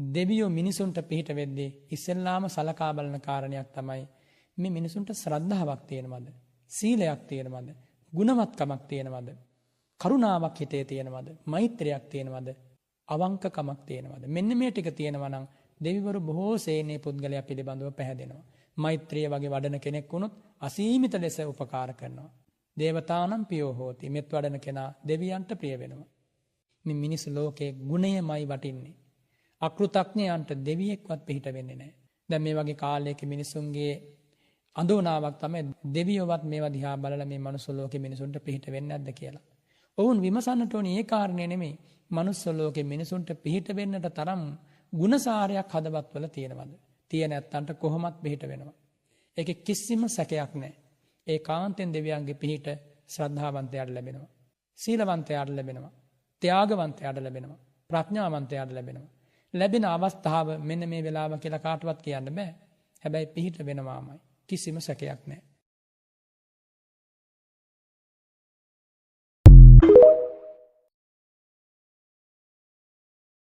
දෙවියෝ මිනිසුන්ට පිහිට වෙද්දී ඉස්සෙල්ලාම සලකා බලන කාරණයක් තමයි මේ මිනිසුන්ට ශ්‍රද්ධාවක් තියෙනවද? සීලයක් තියෙනවද? ගුණවත්කමක් තියෙනවද? කරුණාවක් හිතේ තියෙනවද? මෛත්‍රියක් තියෙනවද? අවංකකමක් තියෙනවද? මෙන්න මේ ටික තියෙනවා නම් දෙවිවරු බොහෝ සේනේ පුද්ගලයා පිළිබඳව පැහැදෙනවා. මෛත්‍රිය වගේ වඩන කෙනෙක් වුණොත් අසීමිත ලෙස උපකාර කරනවා. දේවතානම් පියෝ හෝති. මෙත් වඩන කෙනා දෙවියන්ට ප්‍රිය වෙනවා. මේ මිනිස් ලෝකයේ ගුණයමයි වටින්නේ. අකෘතඥයන්ට දෙවියෙක්වත් පිහිට වෙන්නේ නැහැ. දැන් මේ වගේ කාලයක මිනිසුන්ගේ අඳෝනාවක් තමයි දෙවියෝවත් මේවා දිහා බලලා මේ මනුස්ස ලෝකේ මිනිසුන්ට පිහිට වෙන්නේ නැද්ද කියලා. ඔවුන් විමසන්නට ඕනේ ඒ කාරණේ නෙමෙයි. මනුස්ස ලෝකේ මිනිසුන්ට පිහිට වෙන්නට තරම් ගුණසාරයක් හදවත්වල තියෙනවද? තියෙන නැත්තන්ට කොහොමත් පිහිට වෙනවා. ඒකේ කිසිම සැකයක් නැහැ. ඒ කාන්තෙන් දෙවියන්ගේ පිහිට ශ්‍රද්ධාවන්තයාට ලැබෙනවා. සීලවන්තයාට ලැබෙනවා. ත්‍යාගවන්තයාට ලැබෙනවා. ප්‍රඥාවන්තයාට ලැබෙනවා. ලැබෙන අවස්ථාව මෙන්න මේ වෙලාව කියලා කාටවත් කියන්න බෑ. හැබැයි පිහිට වෙනවාමයි. කිසිම සැකයක් නැහැ.